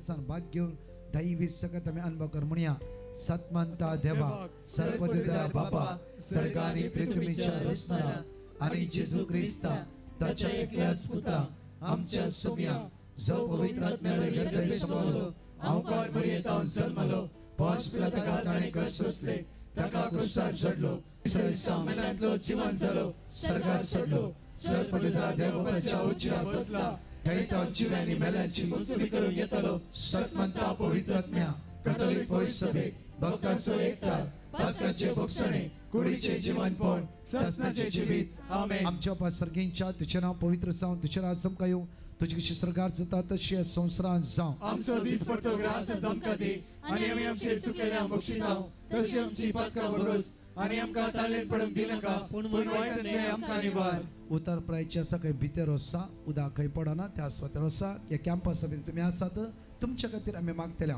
तेरसान भाग घेऊन दैवी सकत आम्ही अनुभव कर म्हणूया. सत्मंता देवा सर्वपिता बापा सर्गानी पृथ्वीच्या रचणारा आणि जेजू ख्रिस्ता त्याच्या एकल्याच पुत्रा आमच्या सुम्या जो पवित्र आत्म्याने हृदय समावलो अवकार मर्यादान जन्मलो पाच पिलातकात आणि कसले ताका क्रुसार चढलो सामेलांतलो जीवन जालो सर्गात चढलो सर्वपिता देवाच्या उच्चार बसला थैता जिव्यांनी मेल्यांची मुक्ती करून येतलो. सत्मंता पवित्र आत्म्या कॅथोलिक पवित्र सभे भक्तांचो एकता पातकांचे भक्षणे कुडीचे जीवनपण सस्नाचे जीवित आमेन. आमच्या पासर्गींच्या तुझे नाव पवित्र जावं तुझे राज चमका येऊ तुझी कशी सरकार जाता तशी संवसारात जावं. आमचो दीस पडतो ग्रास चमका दी आणि आम्ही आमचे चुकलेल्या बक्षितांव तशी आमची पातकां वगोस आणि आमकां ताळेन पडूंक दिनाका पूण वायटांतले आमकां निवार. उतर प्रायचे आसा खंय भितर आसा उदक खंय पडना त्या स्वातर आसा या कॅम्पस सभेत तुम्ही आसात तुमच्या खातीर आमी मागतले.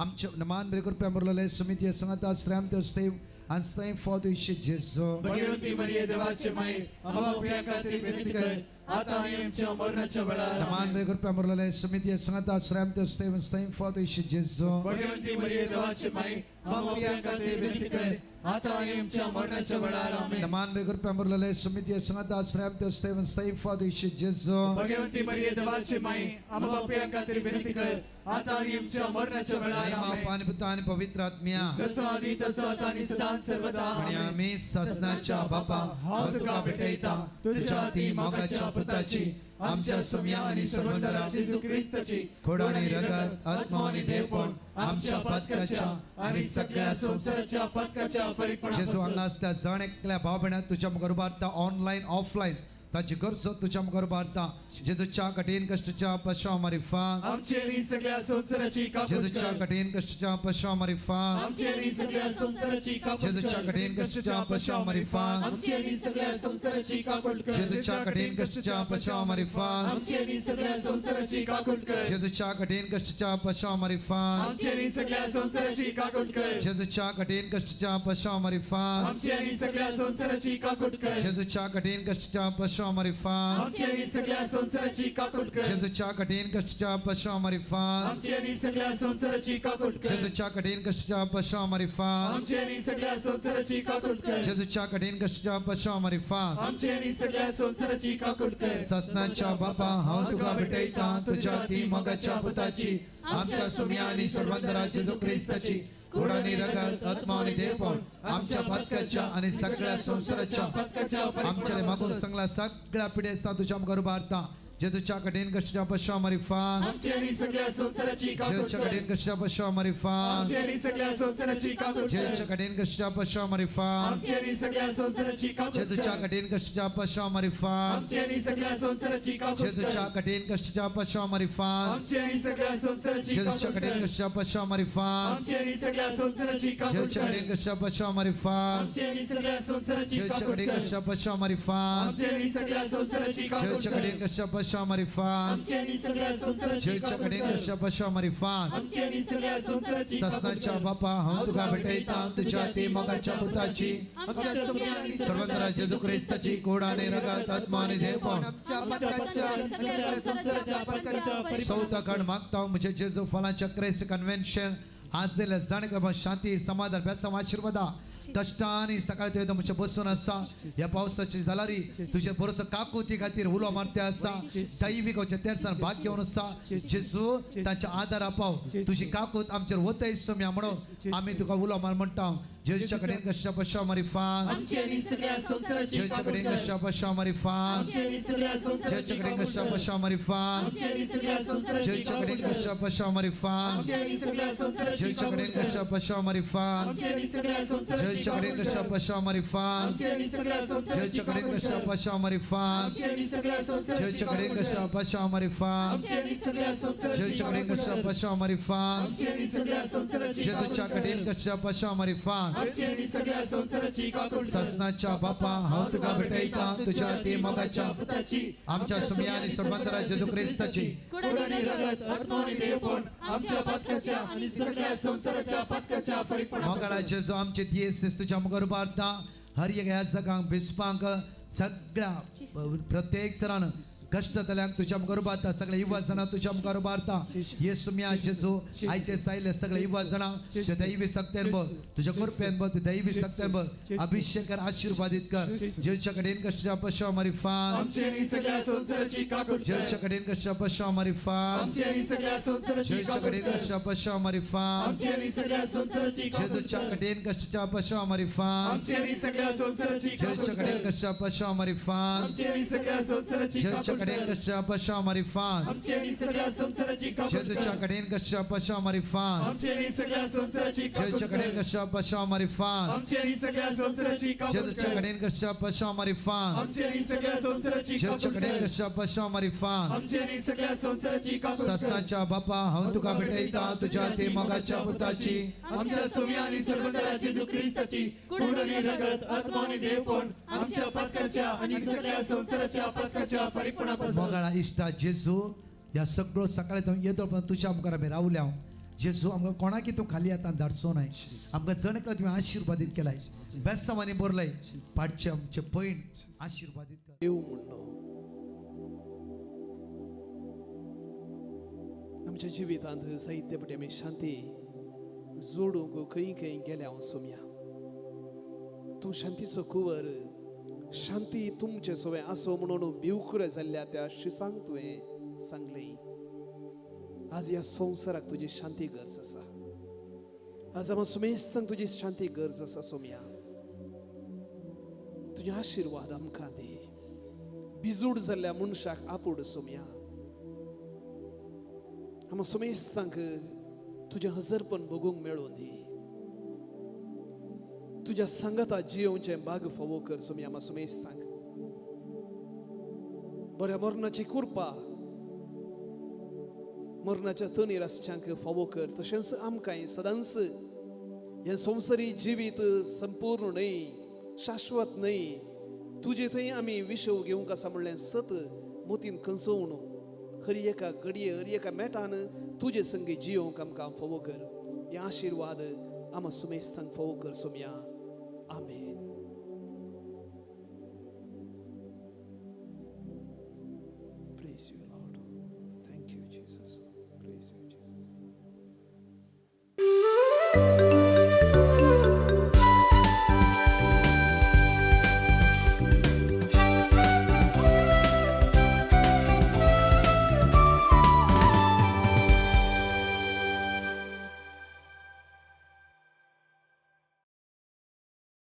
आमचे नमान बरे करपी आमरलेले समिती सांगात श्राम ते स्तेव and thank for the Jesus. Bhagwanti मरिये देवाचे माये आम्हा उभ्या खातीर विनंती कर आता आनी आमच्या मरणाच्या वेळार. नमान बरे करपी आमरलेले समिती सांगात श्राम ते स्तेव and thank for the Jesus. Bhagwanti मरिये देवाचे माये आम्हा उभ्या खातीर विनंती कर आता आनी आमच्या मरणाच्या वेळार. आमेन. नमान बरे करपी आमरलेले समिती सांगात श्राम ते स्तेव and thank for the Jesus. Bhagwanti मरिये देवाचे माये आम्हा उभ्या खातीर विनंती कर आता आनी आमच्या मरणाच्या वेळार. आमेन. पाणी पिता आणि पवित्र आत्म्या जसो आदी तसो आता आनी सदां सर्वदा. आणि आम्ही ससनाच्या बापा हांव तुका भेटयता तुझ्या ती मोगाच्या पुताची आमच्या सुम्या आणि सर्वंतरा जेजू ख्रिस्ताची खोड आणि रगत आत्मा आणि देवपण आमच्या पातकाच्या आणि सगळ्या संसाराच्या पातकाच्या फरीकपणा जेजू हांगा आसता जण एकल्या भाव भयणां तुझ्या मुखार उबारता ऑनलाइन ऑफलाइन ताची गरज तुझ्या मुखार उबारता. जेजूच्या कठीण कष्टाच्या पश्चाव मारिफा आमचे आणि सगळ्या संसाराची कापूट जेजूच्या कर. कठीण कष्टाच्या पश्चाव मारिफा आमचे आणि सगळ्या संसाराची कापूट जेजूच्या कर. कठीण कष्टाच्या पश्चाव मारिफा आमचे आणि सगळ्या संसाराची कापूट कर. जेजूच्या कठीण कष्टाच्या पश्चाव मारिफा आमचे आणि सगळ्या संसाराची कापूट कर. जेजूच्या कठीण कष्टाच्या पश्चाव मारिफा आमचे आणि सगळ्या संसाराची कापूट कर. जेजूच्या कठीण कष्टाच्या पश्चाव मारिफा आमचे आणि सगळ्या संसाराची कापूट कर. जेजूच्या कठीण कष्टाच्या पश्चाव मारिफा आमचे आणि सगळ्या संसाराची कापूट कर. जेजूच्या कठीण कष्टाच्या पश्चाव मारिफा आमचे आणि सगळ्या संसाराची कापूट कर. जेजूच्या कठीण कष्टाच्या पश्चाव मारिफा आमचे आणि सगळ्या संसाराची कापूट कर. जेजूच्या कठीण कष्टाच्या पश्चाव मारिफा आमचे आणि सगळ्या संसाराची कापूट कर. ससनाच्या बापा हांव तुका भेटयता तुझ्या ती मोगाच्या पुताची आमच्या सुम्या आणि सर्वंतरा जेजू ख्रिस्ताची खोड आणि रगत आत्मा आणि देवपण आमच्या पातकाच्या आणि सगळ्या संसाराच्या पातकाच्या आमच्या मागून सांगला सगळ्या पिढी असता तुझ्या मुखार उबारता. जेजूच्या कठीण कष्टाच्या पश्चाव मारिफा आमचे आणि सगळ्या संसाराची कापूट जेजूच्या कर. कठीण कष्टाच्या पश्चाव मारिफा आमचे आणि सगळ्या संसाराची कापूट कर. जेजूच्या कठीण कष्टाच्या पश्चाव मारिफा आमचे आणि सगळ्या संसाराची कापूट जेजूच्या कर. कठीण कष्टाच्या पश्चाव मारिफा आमचे आणि सगळ्या संसाराची कापूट कर. जेजूच्या कठीण कष्टाच्या पश्चाव मारिफा आमचे आणि सगळ्या संसाराची जेजूच्या कापूट कठीण कर. कष्टाच्या पश्चाव मारिफा आमचे आणि सगळ्या संसाराची कापूट जेजूच्या कर. कठीण कष्टाच्या पश्चाव मारिफा आमचे आणि सगळ्या संसाराची जेजूच्या कापूट कठीण कर. कष्टाच्या पश्चाव मारिफा आमचे आणि सगळ्या संसाराची कापूट जेजूच्या कर. कठीण कष्टाच्या पश्चाव मारिफा आमचे आणि सगळ्या संसाराची जेजूच्या कापूट कठीण कर. कष्टाच्या पश्चाव मारिफा आमचे आणि सगळ्या संसाराची कापूट ससनाच्या कर. बापा हांव तुका भेटयता तुझ्या ती मोगाच्या पुताची आमच्या सुम्या आणि सर्वंतरा जेजू ख्रिस्ताची खोड आणि रगत आत्मा आणि देवपण आमच्या पातकाच्या आणि सगळ्या संसाराच्या पातकाच्या चौथा काळ मागता म्हणजे जेजू फलांच्या क्रेस कन्व्हेन्शन आज जाणक शांती समाधान बेसम आशीर्वादा कष्टाने सकाळी ते म्हणजे बसून असा या पावसाची जालारी तुझे बरोस काकुती खातीर उलो मारते असा दैविक तेरसान भाग घेऊन असा जेजू ताच्या आदार पाव तुझी काकूत आमचेर वतय सम्या म्हणून आम्ही तुका उलो मार म्हणटा. जेजूच्या कडेन कशा पश्चा मारिफा आमचे आणि सगळ्या संसाराची जेजूच्या कापूट कडेन कर. कशा पश्चा मारिफा आमचे आणि सगळ्या संसाराची जेजूच्या कडेन कापूट कशा कर. पश्चा मारिफा आमचे आणि सगळ्या संसाराची जेजूच्या कडेन कापूट कर. कशा पश्चा मारिफा आमचे आणि सगळ्या संसाराची जेजूच्या कडेन कापूट कर. कशा पश्चा मारिफा आमचे आणि सगळ्या संसाराची जेजूच्या कडेन कापूट कशा कर. पश्चा मारिफा आमचे आणि सगळ्या संसाराची जेजूच्या कडेन कापूट कशा कर. पश्चा मारिफा आमचे आणि सगळ्या संसाराची जेजूच्या कडेन कापूट कशा कर. पश्चा मारिफा आमचे आणि सगळ्या संसाराची जेजूच्या कडेन कापूट कशा कर. पश्चा मारिफा आमचे आणि सगळ्या संसाराची जेजूच्या कापूट कडेन कर. कशा पश्चा मारिफा आमचे आणि सगळ्या संसाराची कापूट कर. ससनाच्या बापा हांव तुका भेटयता तुझ्या ती मोगाच्या पुताची आमच्या सुम्या आणि सर्वंतरा जेजू ख्रिस्ताची खोड आणि रगत आत्मा आणि देवपण आमच्या पातकाच्या आणि सगळ्या संसाराच्या पातकाच्या फरीकपणा मोगाळा जेजू आमचे दियेस तुझ्या मुखार उबारता हर एक ह्या जगांक बिस्पांक सगळ्या प्रत्येक तरान कष्ट तल्यांक तुझ्या मुखार उबारता सगळे युवा जाणां तुझ्या मुखार उबारता येसू मिया जेजू आयचे सायले सगळे युवा जाणां तुझ्या दैवी सक्तेन बघ तुझ्या कृपेन बघ दैवी सक्तेन बघ अभिषेक कर आशीर्वादित कर जेच्या कडेन कष्ट पशा मारी फान आमची आणि सगळ्या संसाराची काकूट कर. जेच्या कडेन कष्ट पशा मारी फान आमची आणि सगळ्या संसाराची जेच्या काकूट कडेन कर. कष्ट पशा मारी फान आमची आणि सगळ्या संसाराची काकूट जेजूच्या कर. कडेन कष्ट पशा मारी फान आमची आणि सगळ्या संसाराची काकूट जेच्या कडेन कर. कष्ट पशा मारी फान आमची आणि सगळ्या संसाराची जेच्या काकूट कडेन कर. कष्ट पशा मारी फान आमची आणि सगळ्या संसाराची काकूट जेजूच्या कर. कडेन कष्ट पशा मारी फान आमची आणि सगळ्या संसाराची काकूट जेच्या कडेन कर. कष्ट पशा मारी फान आमची आणि सगळ्या संसाराची काकूट जेजूच्या कर. कडेन कष्ट पशा मारी फान आमची आणि सगळ्या संसाराची जेच्या काकूट कडेन कर. कष्ट पशा मारी फान आमची आणि सगळ्या संसाराची काकूट कर. ससनाच्या बापा हांव तुका भेटयता तुझ्या ते मोगाच्या पुताची आमच्या सोम्या आणि सर्वंतरा जेजू ख्रिस्ताची खून आणि रगत आत्मा आणि देवपण आमच्या पथकाच्या आणि सगळ्या संसाराच्या पथकाच्या परिपूर्णापासून मोगाळा इष्टा जेजू ह्या सगळो सकाळी तो येतो पण तुझ्या मुखार आमी रावल्या जेजू आमकां कोणाकी तूं खाली आतां धाडचो न्हय आमकां जण तुवें आशिर्वादीत केलाय बेस्तांवांनी बरलय पाडचे आमचे पैण आशिर्वादीत कर देव म्हणणं आमच्या जिवितांत साहित्य पटे आमी शांती जोडूंक खंय खंय गेल्या हांव सोम्या तूं शांतीचो कुंवर शांती तुमचे सवय आसो म्हणून भिवकुरे जाल्ल्या त्या शिसांक तुवें सांगलें आज ह्या संवसाराक तुजी शांती गरज आसा आज आमकां सुमेस्तांक तुजी शांती गरज आसा सोम्या तुजे आशिर्वाद आमकां दी बिजूड जाल्ल्या मनशाक आपूड सोम्या आमकां सुमेस्तांक तुजें हजरपण बगूंक मेळून दी तुज्या सांगाता जियोवचें भाग फावो कर सोम्या आमकां सुमेस्तांक बऱ्या मरणाची कृपा मरणाच्या तणीर आसच्यांक फावो कर तशेंच आमकांय सदांच हें संवसारी जिवीत संपूर्ण न्हय शाश्वत न्हय तुजे थंय आमी विशव घेवंक आसा म्हणलें सत मोतीन कंसवून खरी एका घडये हरी एका मेटान तुजे संगी जियोवंक आमकां फावो कर हे आशिर्वाद आमकां सुमेस्तांक फावो कर सोम्या आमेन Praise you.